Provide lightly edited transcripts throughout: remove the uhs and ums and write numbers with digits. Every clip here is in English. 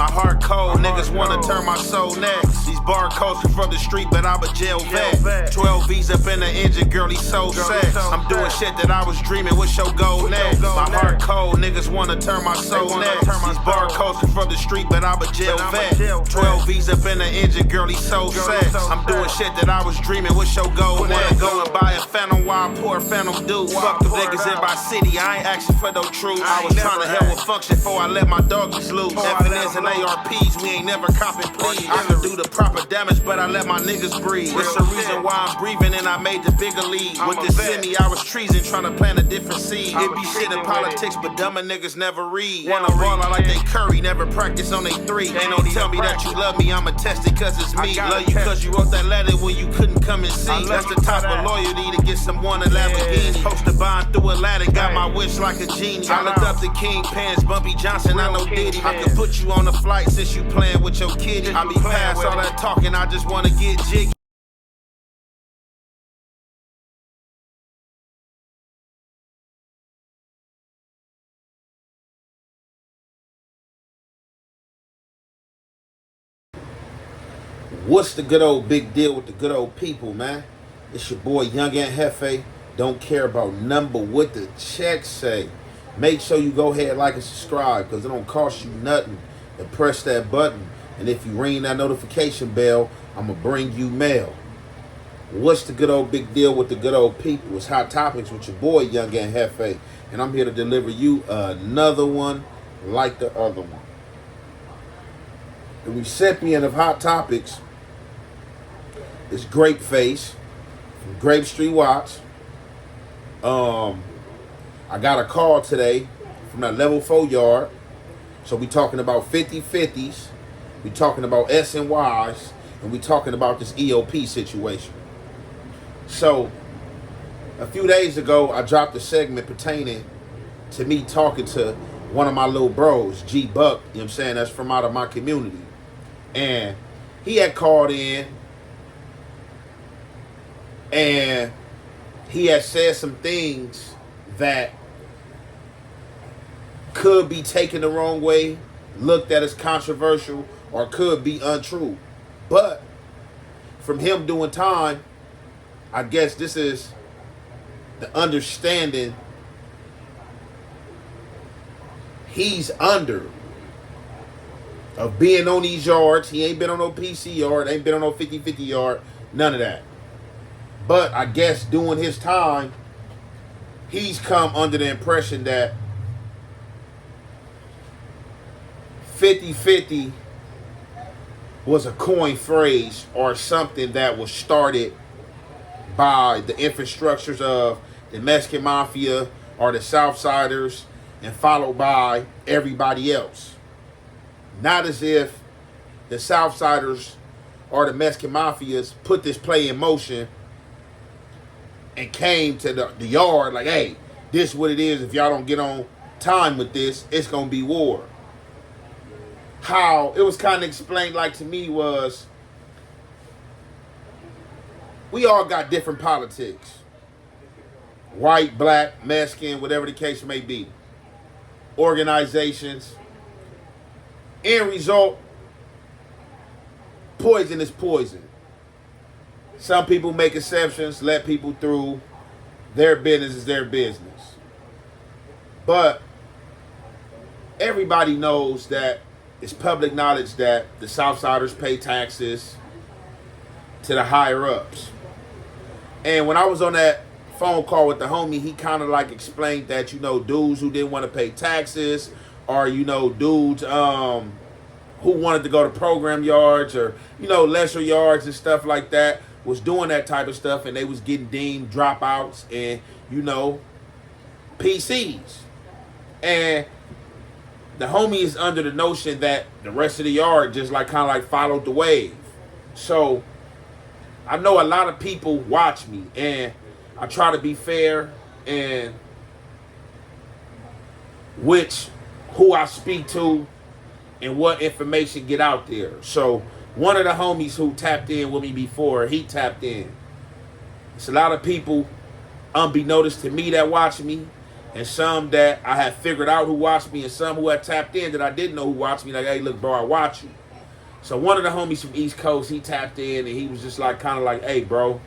My heart cold, niggas wanna turn my soul next. These barcodes are from the street, but I'm a jail vet. 12 V's up in the engine, girl, he's so sex. I'm doing shit that I was dreaming, what's your goal next? My heart cold, niggas wanna turn my soul next. These barcodes are from the street, but I'm a jail vet. 12 V's up in the engine, girl, he's so sex. I'm doing shit that I was dreaming, what's your goal next? Go and buy a phantom while I pour phantom deuce. Fuck the niggas in my city, I ain't asking for no truth. I was trying to help with function before I let my doggies loose. FNS and ARPs, we ain't never copping please. I can do the proper damage, but I let my niggas breathe. It's the reason why I'm breathing and I made the bigger league. With the semi, I was treason, trying to plant a different seed. It be shit in politics, but dumber niggas never read. Wanna ball out like they Curry, never practice on they three. Ain't no tell me that you love me, I'ma test it cause it's me. Love you cause you wrote that letter when you couldn't come and see. That's the type of loyalty to get someone a Lamborghini. Post a bond through a ladder, got my wish like a genie. I looked up the Kingpins, Bumpy Johnson, I know Diddy. I could put you on a flight since you playing with your kitty. I be past all that talking, I just wanna get jiggy. What's the good old big deal with the good old people, man? It's your boy Young and Hefe. Don't care about number what the checks say. Make sure you go ahead, like and subscribe, because it don't cost you nothing to press that button. And if you ring that notification bell, I'm going to bring you mail. What's the good old big deal with the good old people? It's Hot Topics with your boy Young and Hefe. And I'm here to deliver you another one like the other one. The recipient of Hot Topics is Grape from Grape Street Watch. I got a call today from that level 4 yard. So we talking about 50/50s. We talking about S&Ys. And we talking about this EOP situation. So a few days ago, I dropped a segment pertaining to me talking to one of my little bros, G Buck, you know what I'm saying? That's from out of my community. And he had called in and he had said some things that could be taken the wrong way, looked at as controversial, or could be untrue. But from him doing time, I guess this is the understanding he's under of being on these yards. He ain't been on no PC yard, ain't been on no 50/50 yard, none of that. But I guess doing his time, he's come under the impression that 50/50 was a coin phrase or something that was started by the infrastructures of the Mexican Mafia or the Southsiders and followed by everybody else. Not as if the Southsiders or the Mexican Mafias put this play in motion and came to the yard like, hey, this is what it is. If y'all don't get on time with this, it's going to be war. How it was kind of explained like to me was, we all got different politics. White, black, Mexican, whatever the case may be. Organizations. End result, poison is poison. Some people make exceptions, let people through. Their business is their business. But everybody knows that it's public knowledge that the Southsiders pay taxes to the higher ups. And when I was on that phone call with the homie, he kind of like explained that, you know, dudes who didn't want to pay taxes, or, you know, dudes who wanted to go to program yards or, you know, lesser yards and stuff like that, was doing that type of stuff, and they was getting deemed dropouts and, you know, PCs. And the homie is under the notion that the rest of the yard just like kind of like followed the wave. So I know a lot of people watch me, and I try to be fair and who I speak to and what information get out there. So one of the homies who tapped in with me before, he tapped in. It's a lot of people unbeknownst to me that watch me, and some that I had figured out who watched me, and some who had tapped in that I didn't know who watched me. Like, hey, look, bro, I watch you. So one of the homies from East Coast, he tapped in, and he was just like, kind of like, hey, bro,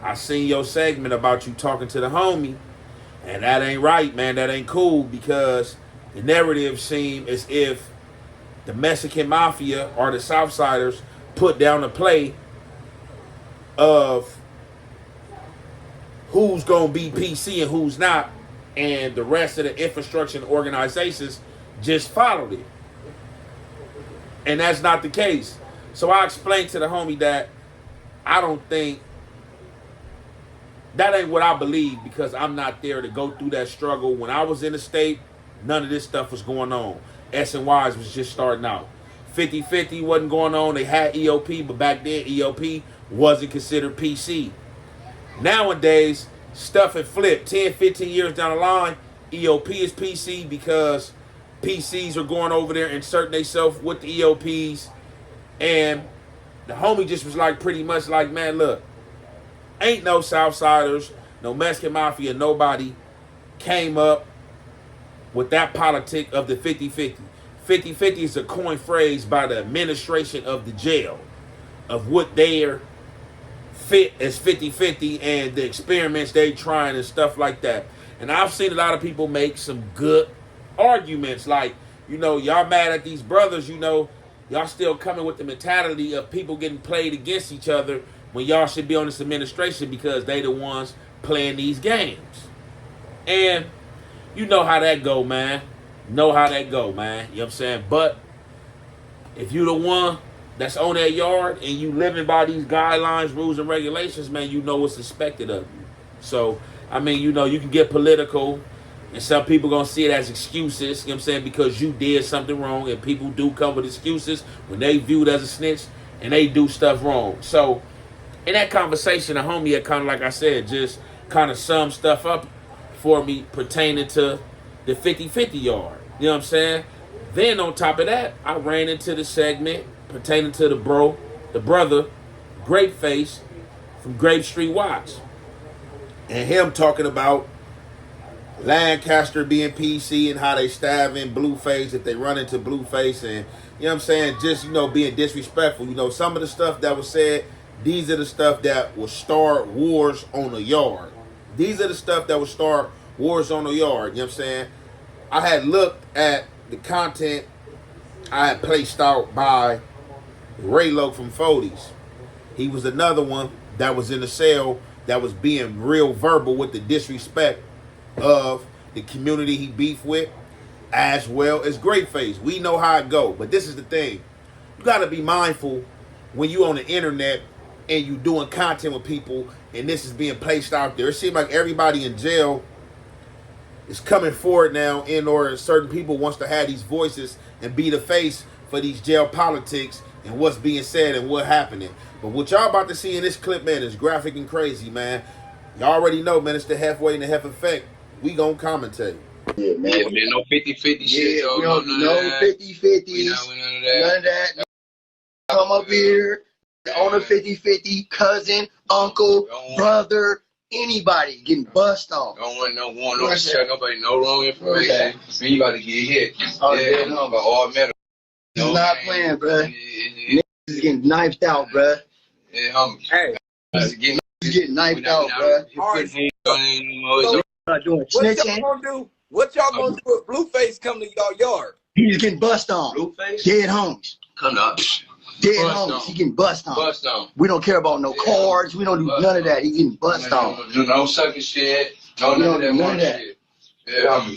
I seen your segment about you talking to the homie, and that ain't right, man. That ain't cool, because the narrative seemed as if the Mexican Mafia or the Southsiders put down the play of who's going to be PC and who's not, and the rest of the infrastructure and organizations just followed it. And that's not the case. So I explained to the homie that I don't think that ain't what I believe, because I'm not there to go through that struggle. When I was in the state, none of this stuff was going on. S&Ys was just starting out. 50-50 wasn't going on. They had EOP, but back then EOP wasn't considered PC. Nowadays, stuff had flipped. 10, 15 years down the line, EOP is PC because PCs are going over there inserting themselves with the EOPs. And the homie just was like, pretty much like, man, look, ain't no Southsiders, no Mexican Mafia, nobody came up with that politic of the 50-50. 50-50 is a coined phrase by the administration of the jail of what they're fit as 50-50 and the experiments they trying and stuff like that. And I've seen a lot of people make some good arguments like, you know, y'all mad at these brothers, you know, y'all still coming with the mentality of people getting played against each other when y'all should be on this administration because they the ones playing these games. And you know how that go, man. You know how that go, man. You know what I'm saying? But if you the one that's on that yard and you living by these guidelines, rules, and regulations, man, you know what's expected of you. So, I mean, you know, you can get political, and some people going to see it as excuses, you know what I'm saying, because you did something wrong, and people do come with excuses when they viewed as a snitch, and they do stuff wrong. So, in that conversation, the homie had kind of, like I said, just kind of summed stuff up for me pertaining to the 50-50 yard. You know what I'm saying? Then on top of that, I ran into the segment pertaining to the brother, Grape Face from Grape Street Watch. And him talking about Lancaster being PC and how they stabbing Blueface if they run into Blueface, and you know what I'm saying, just, you know, being disrespectful. You know, some of the stuff that was said, these are the stuff that will start wars on the yard. These are the stuff that will start wars on the yard. You know what I'm saying? I had looked at the content I had placed out by Raylo from Fody's. He was another one that was in the cell that was being real verbal with the disrespect of the community he beefed with, as well as Grapeface. We know how it go, but this is the thing. You got to be mindful when you on the internet and you doing content with people and this is being placed out there. It seems like everybody in jail is coming forward now, in order certain people wants to have these voices and be the face for these jail politics and what's being said and what happening. But what y'all about to see in this clip, man, is graphic and crazy, man. Y'all already know, man, it's the halfway and the half effect. We gonna commentate. Yeah, man. Yeah, man, no 50-50 shit. Yeah, we don't no 50-50s. None of that. Come up here on a 50-50, cousin, uncle, brother, anybody getting bust off. Don't want no share nobody no wrong information. Man, you gotta get hit. Oh, yeah, no, but all metal. He's not playing, bro. Niggas is getting knifed out, bro. Yeah, homie. Hey, niggas getting knifed out, bro. What y'all gonna do? What y'all gonna do if Blueface come to y'all yard? He's getting bust on. Blueface? Dead homies. Come up. Dead homies. He getting bust on. Bust on. We don't care about no cards. We don't do none of that. He getting bust on. No sucking shit. No none of that shit. Yeah.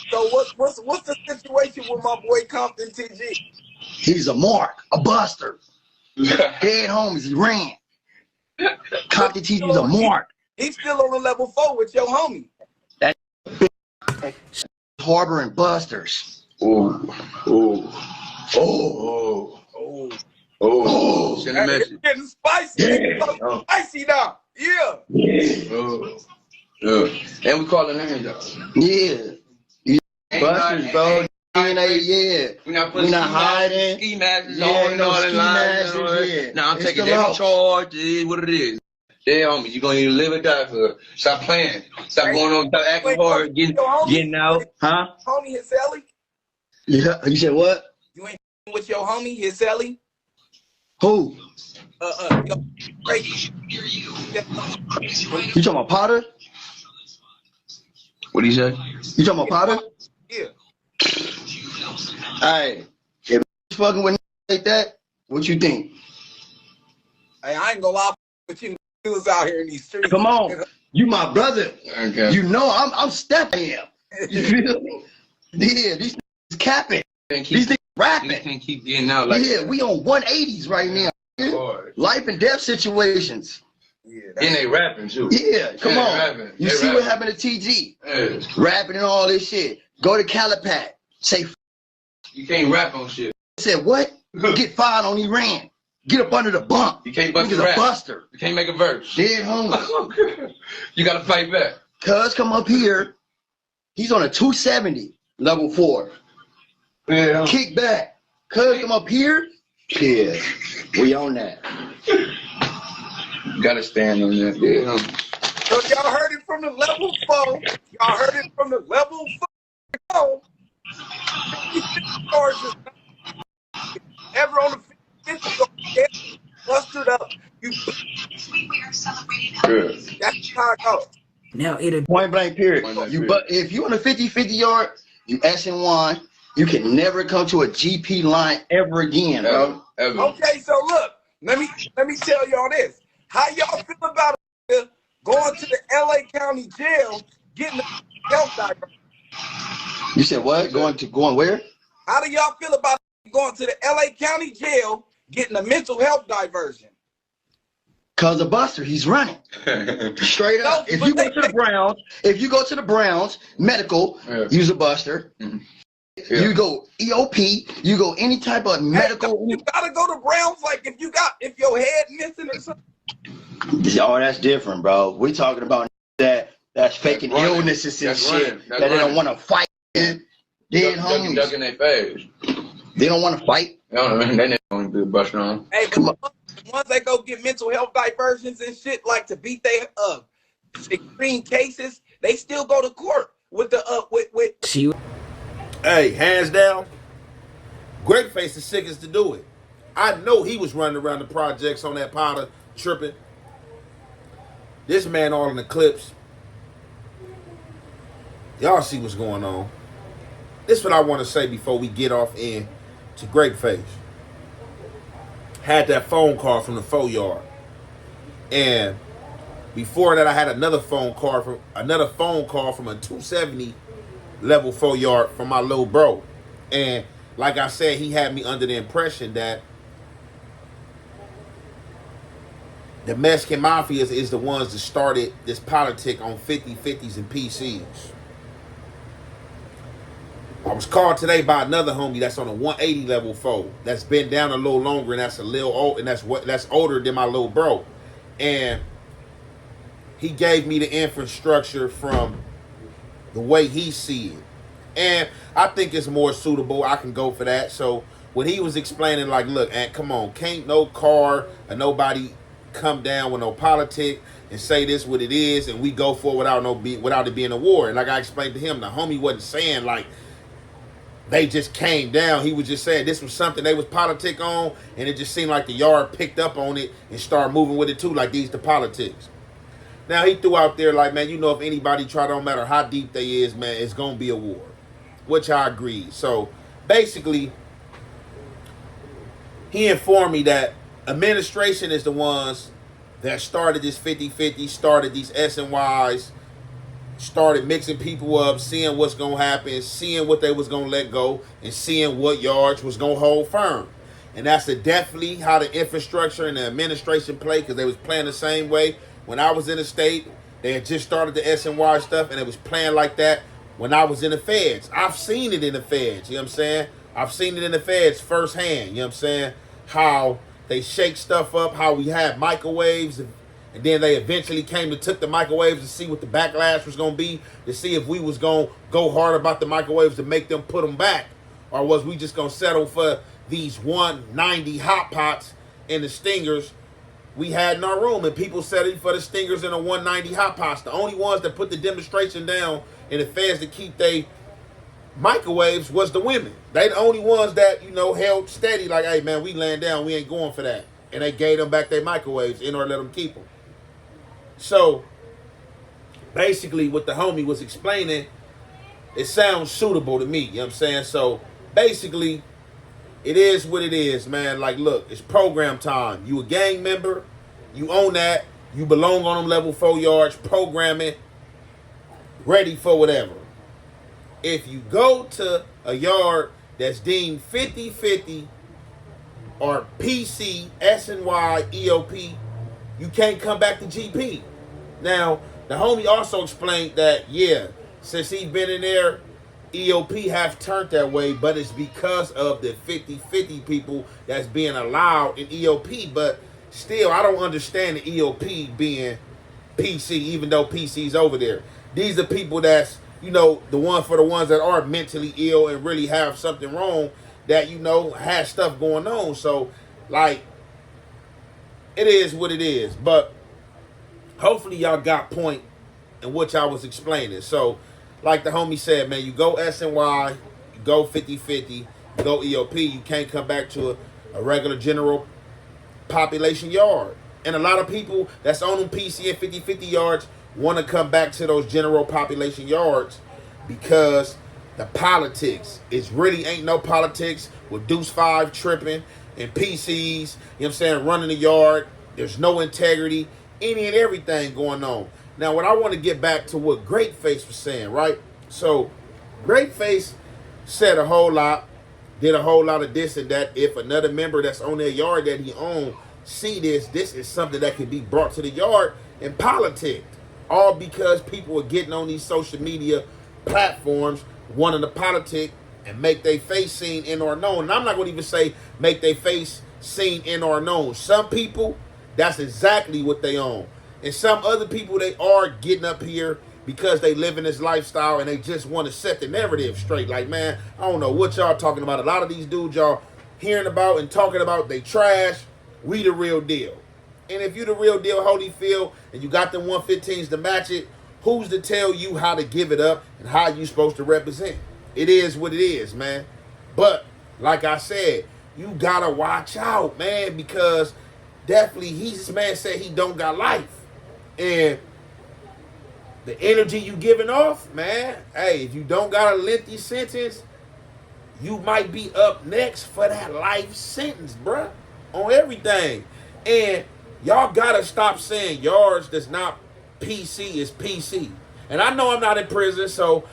So what's the situation with my boy Compton TG? He's a mark, a buster. Dead homies, he ran. Compton TG's a mark. He's still on the level 4 with your homie. That harboring busters. It's getting spicy. It's spicy now. Yeah. And we calling names out. Yeah. Busters, bro. Yeah. We not hiding. Ski masks on and all that line. Now I'm taking every charge. It is what it is. Yeah, homie, you gonna either live or die for it. Stop playing. Stop going on, stop acting hard, getting out. Huh? Homie Hisselli? Yeah, you said what? You ain't with your homie Hisselli? Who? Yo, Grape. You talking about Potter? What do you say? You talking about Potter? Yeah. Hey, if fucking with like that, what you think? Hey, I ain't gonna lie with you dudes out here in these streets. Come on, you my brother. Okay. You know I'm stepping him. You feel me? Yeah, these niggas capping. These niggas rapping. They can't keep getting out like Yeah, we on 180s right now. Hard. Life and death situations. Yeah, And they rapping too. Yeah, come on. Rapping. You see what happened to TG? Yeah. Rapping and all this shit. Go to Calipat. Say, You can't rap on shit. said what? Get fired on Iran. Get up under the bunk. You can't bust Niggas a a rap. buster. You can't make a verse. Dead homeless. You gotta fight back. Cuz come up here. He's on a 270, level 4. Yeah. Kick back. Cuz come up here. Yeah, we on that. You gotta stand on that. Yeah. So y'all heard it from the level 4. Y'all heard it from the level 4. Ever on the 50th, get busted up. You. That's how it goes. Now it'll Point blank period. Point blank You period. but if you on a 50-50 yard, you S&1, you can never come to a GP line ever again, bro. Ever. Okay, so look, let me tell y'all this. How y'all feel about it going to the LA County Jail, getting a health diversion? You said what? Going where? How do y'all feel about going to the LA County Jail, getting a mental health diversion? Cause the buster, he's running. Straight up. No, If but you go to the Browns, medical, Yeah. use a buster. Mhm. You go EOP, you go any type of medical. You gotta go to Browns, like if your head missing or something. Oh, that's different, bro. We talking about that's faking running. illnesses and That's shit running. That's that they don't running. want to fight. Dead homies. Ducking their face. They don't want to fight. They never gonna be busting on. Hey, but once they go get mental health diversions and shit, like to beat their extreme cases, they still go to court with the with. see. Hey, hands down, Grape Face is sickest to do it. I know he was running around the projects on that powder tripping. This man all in the clips. Y'all see what's going on. This is what I want to say before we get off in to Grape Face. Had that phone call from the 4 yard. And before that I had another phone call from a 270 level 4 yard from my little bro. And like I said, he had me under the impression that the Mexican Mafia is the ones that started this politic on 50-50s and PCs. I was called today by another homie that's on a 180 level 4 that's been down a little longer and that's a little old and that's older than my little bro. And he gave me the infrastructure from the way he see it. And I think it's more suitable. I can go for that. So when he was explaining, like, look, Aunt, come on, can't no car or nobody come down with no politic and say this what it is and we go for it without it being a war. And like I explained to him, the homie wasn't saying like they just came down. He was just saying this was something they was politic on, and it just seemed like the yard picked up on it and started moving with it too, like these the politics. Now he threw out there like, man, you know, if anybody try, don't matter how deep they is, man, it's gonna be a war, which I agree. So basically, he informed me that administration is the ones that started this 50-50, started these S&Ys, started mixing people up, seeing what's going to happen, seeing what they was going to let go, and seeing what yards was going to hold firm. And that's definitely how the infrastructure and the administration played, because they was playing the same way. When I was in the state, they had just started the S&Y stuff, and it was playing like that when I was in the feds. I've seen it in the feds, you know what I'm saying? I've seen it in the feds firsthand, you know what I'm saying? How they shake stuff up, how we had microwaves, and then they eventually took the microwaves to see what the backlash was going to be, to see if we was going to go hard about the microwaves to make them put them back, or was we just going to settle for these 190 hot pots and the stingers we had in our room, and people setting for the stingers in a 190 hot pots. The only ones that put the demonstration down and the feds to keep they microwaves was the women. They the only ones that, you know, held steady, like, hey man, we laying down, we ain't going for that. And they gave them back their microwaves in order to let them keep them. So basically what the homie was explaining, it sounds suitable to me, you know what I'm saying? So basically, it is what it is, man. Like, look, it's program time. You a gang member, you own that, you belong on them level 4 yards, programming, ready for whatever. If you go to a yard that's deemed 50-50 or PC, SNY, EOP, you can't come back to GP. Now, the homie also explained that, yeah, since he's been in there, EOP have turned that way, but it's because of the 50-50 people that's being allowed in EOP. But still, I don't understand the EOP being PC, even though PC's over there. These are people that's, you know, the one for the ones that are mentally ill and really have something wrong that, you know, has stuff going on. So, like, it is what it is. But hopefully y'all got point in which I was explaining. So, like the homie said, man, you go SNY, you go 50-50, you go EOP, you can't come back to a regular general population yard. And a lot of people that's on them PC and 50-50 yards want to come back to those general population yards because the politics, it really ain't no politics with Deuce 5 tripping and PCs, you know what I'm saying, running the yard. There's no integrity, any and everything going on. Now, what I want to get back to what Grapeface was saying, right? So, Grapeface said a whole lot, did a whole lot of this and that. If another member that's on their yard that he owned see this is something that can be brought to the yard and politicked. All because people are getting on these social media platforms wanting to politic and make their face seen in or known. And I'm not going to even say make their face seen in or known. Some people, that's exactly what they own. And some other people, they are getting up here because they live in this lifestyle and they just want to set the narrative straight. Like, man, I don't know what y'all talking about. A lot of these dudes y'all hearing about and talking about, they trash. We the real deal. And if you the real deal, Holyfield, and you got them 115s to match it, who's to tell you how to give it up and how you supposed to represent? It is what it is, man. But, like I said, you got to watch out, man, because definitely this man said he don't got life. And the energy you giving off, man, hey, if you don't got a lengthy sentence, you might be up next for that life sentence, bruh, on everything. And y'all got to stop saying yards that's not PC is PC. And I know I'm not in prison, so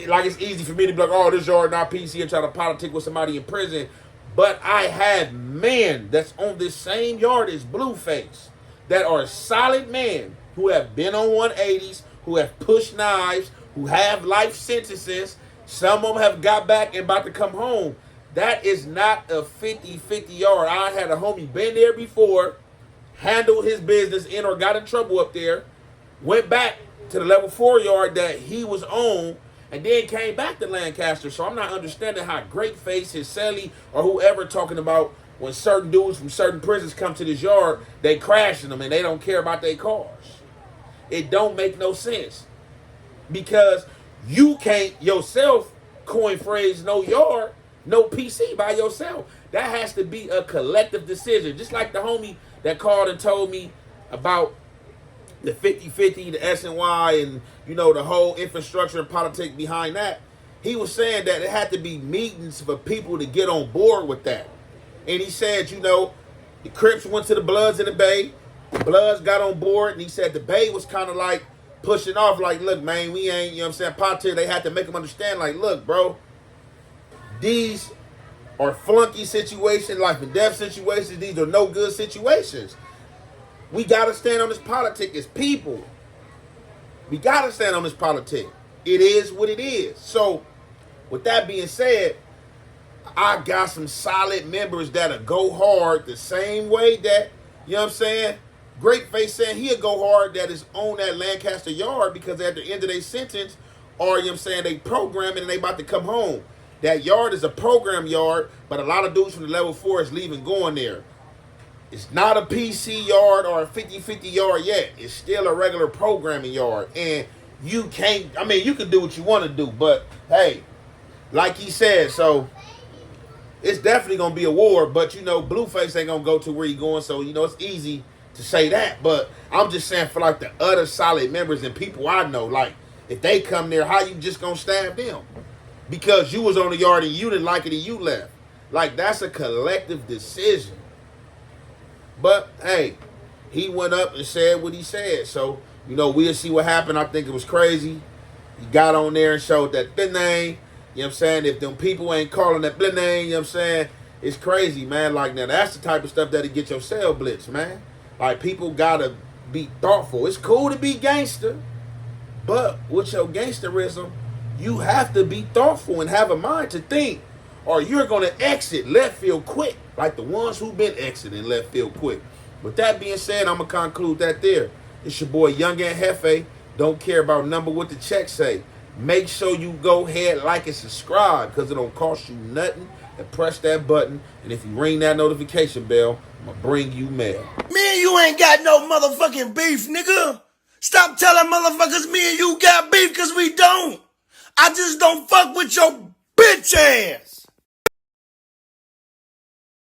like it's easy for me to be like, oh, this yard not PC and try to politic with somebody in prison. But I had men that's on this same yard as Blueface that are solid men who have been on 180s, who have pushed knives, who have life sentences. Some of them have got back and about to come home. That is not a 50-50 yard. I had a homie been there before, handled his business in or got in trouble up there, went back to the level 4 yard that he was on, and then came back to Lancaster. So I'm not understanding how Grapeface, his Sally, or whoever talking about when certain dudes from certain prisons come to this yard, they crashing them and they don't care about their cars. It don't make no sense. Because you can't yourself coin phrase no yard, no PC by yourself. That has to be a collective decision. Just like the homie that called and told me about the 50-50, the SNY, and, you know, the whole infrastructure and politics behind that. He was saying that it had to be meetings for people to get on board with that. And he said, you know, the Crips went to the Bloods in the Bay. The Bloods got on board, and he said the Bay was kind of like pushing off, like, look, man, we ain't, you know what I'm saying, politics. They had to make them understand, like, look, bro, these are flunky situations, life and death situations. These are no good situations. We got to stand on this politic as people. We got to stand on this politic. It is what it is. So, with that being said, I got some solid members that'll go hard the same way that, you know what I'm saying, Grapeface saying he'll go hard that is on that Lancaster yard because at the end of their sentence, or, you know what I'm saying, they programming and they about to come home. That yard is a program yard, but a lot of dudes from the level 4 is leaving going there. It's not a PC yard or a 50-50 yard yet. It's still a regular programming yard. And you can't, I mean, you can do what you want to do, but hey, like he said, so it's definitely going to be a war, but you know, Blueface ain't going to go to where he going, so you know, it's easy to say that. But I'm just saying for like the other solid members and people I know, like if they come there, how you just going to stab them? Because you was on the yard and you didn't like it and you left. Like, that's a collective decision. But, hey, he went up and said what he said. So, you know, we'll see what happened. I think it was crazy. He got on there and showed that name. You know what I'm saying? If them people ain't calling that name, you know what I'm saying? It's crazy, man. Like, now, that's the type of stuff that'll get your cell blitz, man. Like, people got to be thoughtful. It's cool to be gangster. But with your gangsterism, you have to be thoughtful and have a mind to think, or you're going to exit left field quick, like the ones who've been exiting left field quick. With that being said, I'm going to conclude that there. It's your boy Young and Hefe. Don't care about number what the check say. Make sure you go ahead, like and subscribe, because it don't cost you nothing. And press that button. And if you ring that notification bell, I'm going to bring you mail. Me and you ain't got no motherfucking beef, nigga. Stop telling motherfuckers me and you got beef, because we don't. I just don't fuck with your bitch ass.